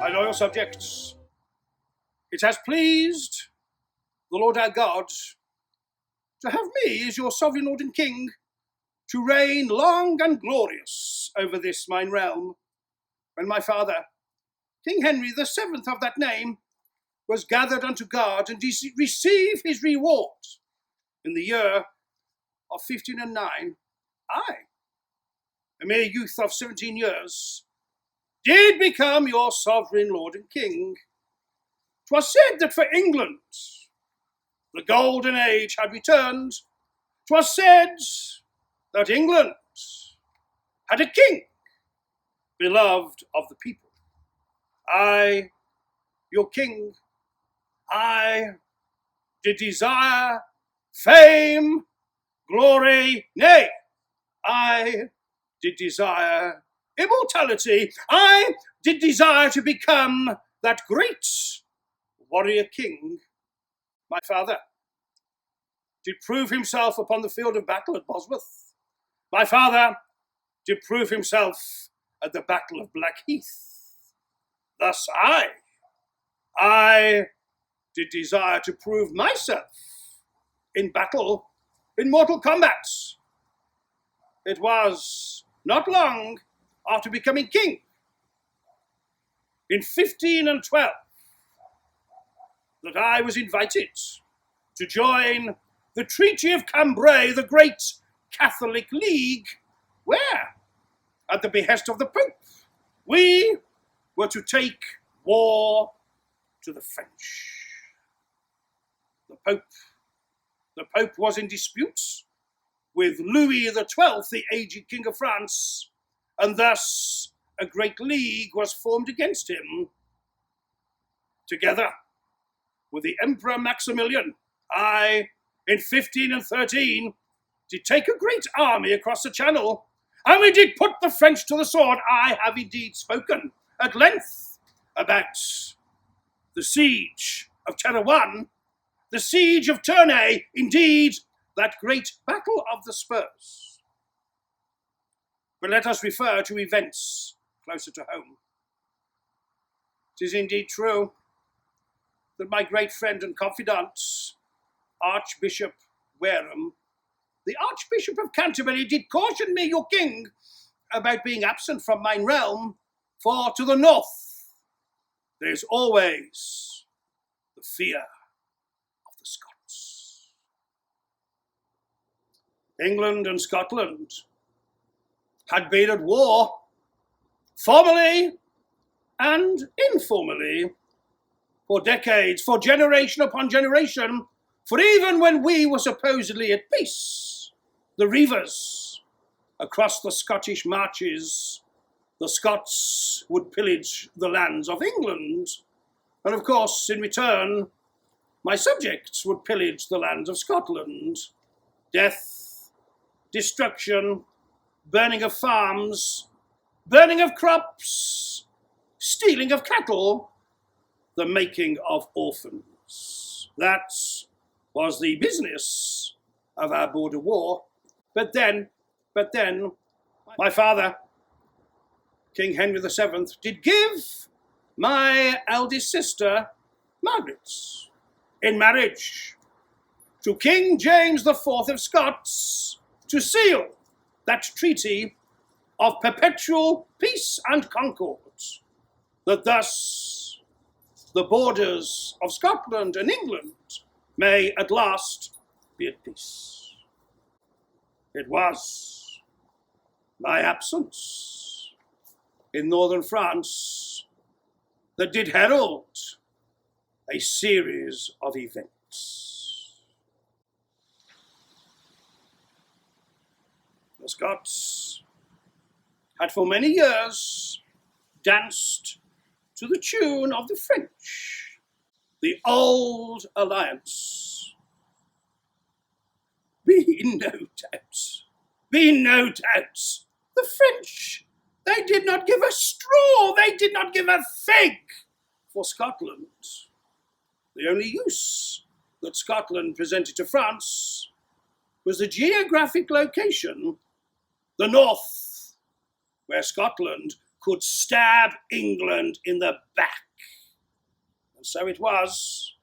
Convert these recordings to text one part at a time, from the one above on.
My loyal subjects, it has pleased the Lord our God to have me as your sovereign Lord and King, to reign long and glorious over this mine realm, when my father, King Henry VII of that name, was gathered unto God and receive his reward in the year of 1509. I, a mere youth of 17 years, did become your sovereign Lord and King. 'Twas said that for England the golden age had returned. 'Twas said that England had a king, beloved of the people. I, your king, I did desire fame, glory, nay, I did desire immortality. I did desire to become that great warrior king. My father did prove himself upon the field of battle at Bosworth. My father did prove himself at the Battle of Blackheath. Thus I did desire to prove myself in battle, in mortal combats. It was not long after becoming king, in 1512, that I was invited to join the Treaty of Cambrai, the great Catholic League, where, at the behest of the Pope, we were to take war to the French. The Pope was in dispute with Louis XII, the aged King of France, and thus a great league was formed against him. Together with the Emperor Maximilian, I, in 1513, did take a great army across the Channel, and we did put the French to the sword. I have indeed spoken at length about the siege of Terouanne, the siege of Tournai, indeed, that great battle of the Spurs. But let us refer to events closer to home. It is indeed true that my great friend and confidant, Archbishop Wareham, the Archbishop of Canterbury, did caution me, your king, about being absent from mine realm, for to the north there is always the fear of the Scots. England and Scotland had been at war, formally and informally, for decades, for generation upon generation, for even when we were supposedly at peace, the reivers across the Scottish marches, the Scots would pillage the lands of England, and of course, in return, my subjects would pillage the lands of Scotland. Death, destruction, burning of farms, burning of crops, stealing of cattle, the making of orphans. That was the business of our border war. But then, my father, King Henry VII, did give my eldest sister, Margaret, in marriage to King James IV of Scots, to seal that treaty of perpetual peace and concord, that thus the borders of Scotland and England may at last be at peace. It was my absence in northern France that did herald a series of events. The Scots had for many years danced to the tune of the French, the old alliance. Be no doubt, the French, they did not give a straw, they did not give a fig for Scotland. The only use that Scotland presented to France was the geographic location, the north, where Scotland could stab England in the back. And so it was,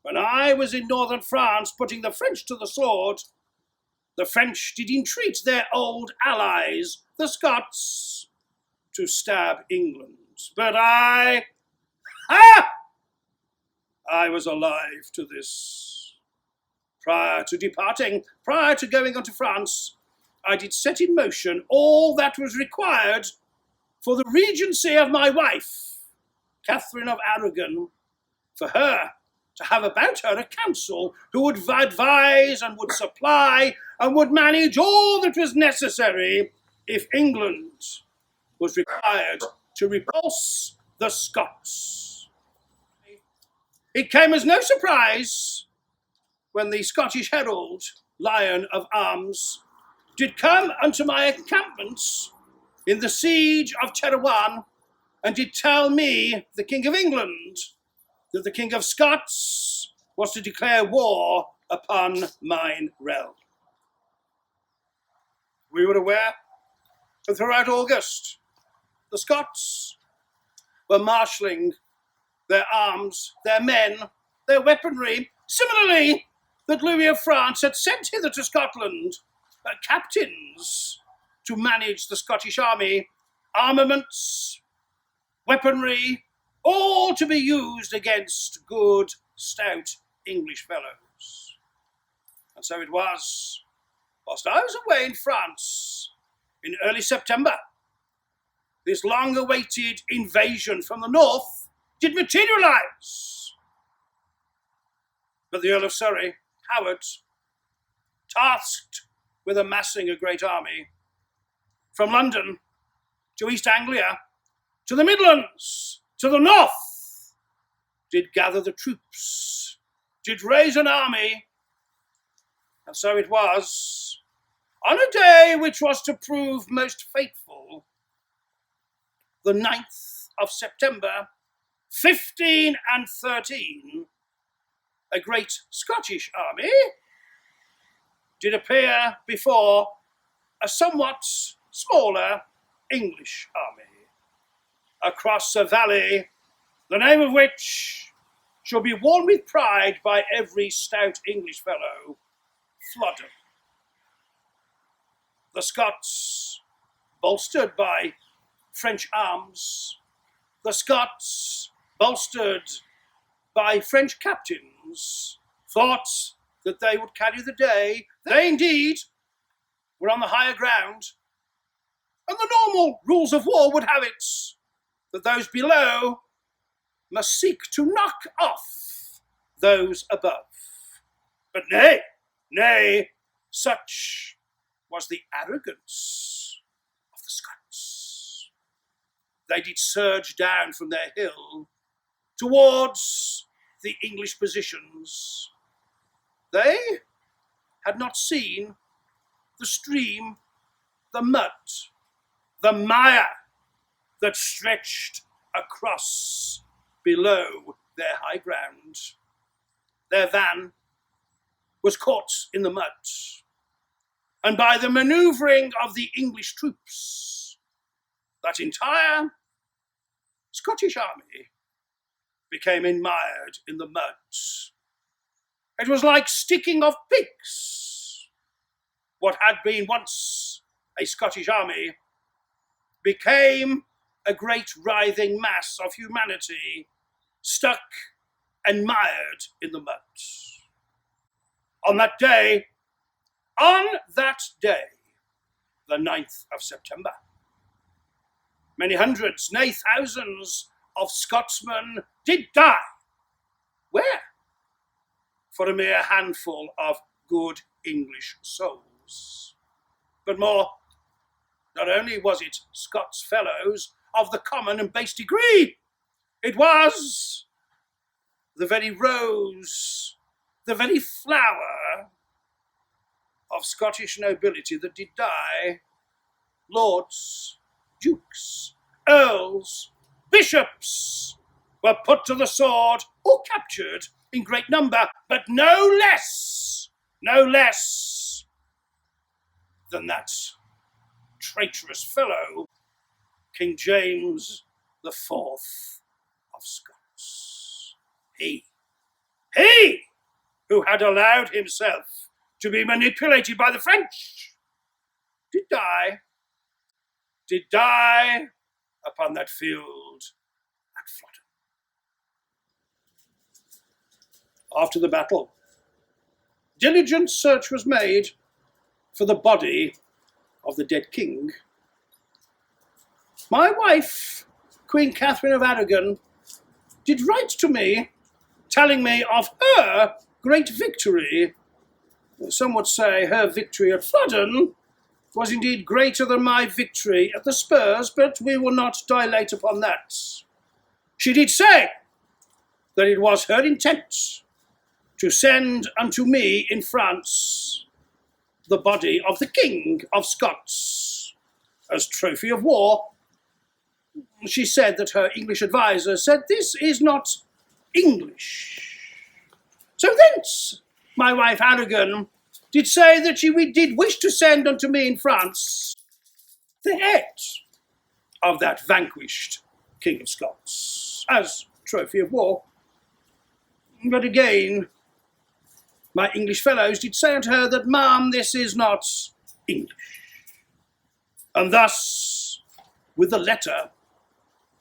when I was in northern France putting the French to the sword, the French did entreat their old allies, the Scots, to stab England. But I was alive to this. Prior to departing, prior to going on to France, I did set in motion all that was required for the regency of my wife, Catherine of Aragon, for her to have about her a council who would advise and would supply and would manage all that was necessary if England was required to repulse the Scots. It came as no surprise when the Scottish herald, Lion of Arms, did come unto my encampments in the siege of Terouanne, and did tell me, the King of England, that the King of Scots was to declare war upon mine realm. We were aware that throughout August, the Scots were marshalling their arms, their men, their weaponry, similarly that Louis of France had sent hither to Scotland captains to manage the Scottish army, armaments, weaponry, all to be used against good, stout English fellows. And so it was, whilst I was away in France in early September, this long-awaited invasion from the north did materialise. But the Earl of Surrey, Howard, tasked with amassing a great army from London to East Anglia, to the Midlands, to the north, did gather the troops, did raise an army. And so it was, on a day which was to prove most fateful, the 9th of September, 1513, a great Scottish army did appear before a somewhat smaller English army across a valley, the name of which shall be worn with pride by every stout English fellow, Flodden. The Scots, bolstered by French arms, the Scots, bolstered by French captains, thought that they would carry the day. They indeed were on the higher ground, and the normal rules of war would have it that those below must seek to knock off those above. But nay, such was the arrogance of the Scots. They did surge down from their hill towards the English positions. They had not seen the stream, the mud, the mire that stretched across below their high ground. Their van was caught in the mud, and by the manoeuvring of the English troops, that entire Scottish army became enmired in the mud. It was like sticking of pigs. What had been once a Scottish army became a great writhing mass of humanity stuck and mired in the mud. On that day, the 9th of September, many hundreds, nay thousands of Scotsmen did die. Where? For a mere handful of good English souls. But more, not only was it Scots fellows of the common and base degree, it was the very rose, the very flower of Scottish nobility that did die. Lords, dukes, earls, bishops were put to the sword or captured in great number, but no less than that traitorous fellow, King James the Fourth of Scots. He who had allowed himself to be manipulated by the French, did die upon that field at Flodden. After the battle, diligent search was made for the body of the dead king. My wife, Queen Catherine of Aragon, did write to me, telling me of her great victory. Some would say her victory at Flodden was indeed greater than my victory at the Spurs, but we will not dilate upon that. She did say that it was her intent to send unto me in France the body of the King of Scots as trophy of war. She said that her English advisor said this is not English. So thence my wife Aragon did say that she did wish to send unto me in France the head of that vanquished King of Scots as trophy of war. But again, my English fellows did say unto her that, ma'am, this is not English. And thus, with the letter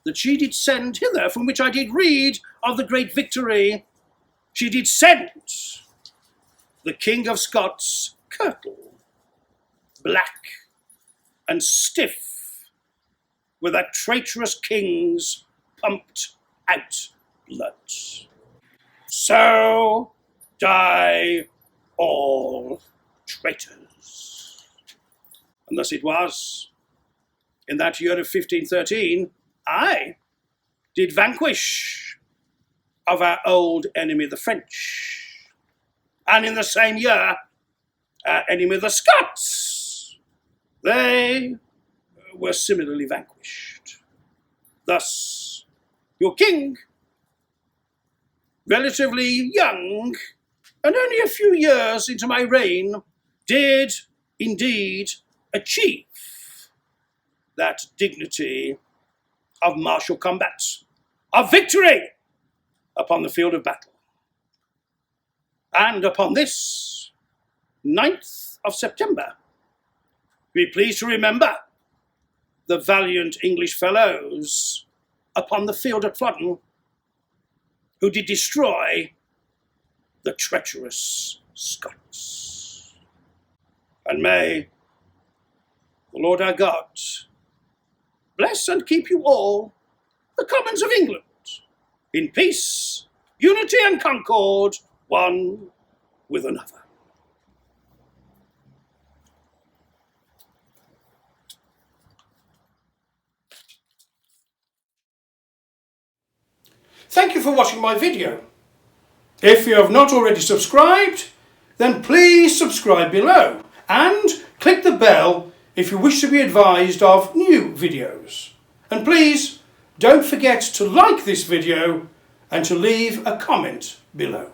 that she did send hither, from which I did read of the great victory, she did send the King of Scots kirtle, black and stiff, with that traitorous king's pumped out blood. So die all traitors. And thus it was, in that year of 1513, I did vanquish of our old enemy the French, and in the same year our enemy the Scots, they were similarly vanquished. Thus your king, relatively young and only a few years into my reign, did indeed achieve that dignity of martial combat, of victory upon the field of battle. And upon this 9th of September, be pleased to remember the valiant English fellows upon the field at Flodden, who did destroy the treacherous Scots. And may the Lord our God bless and keep you all, the Commons of England, in peace, unity and concord, one with another. Thank you for watching my video. If you have not already subscribed, then please subscribe below and click the bell if you wish to be advised of new videos. And please don't forget to like this video and to leave a comment below.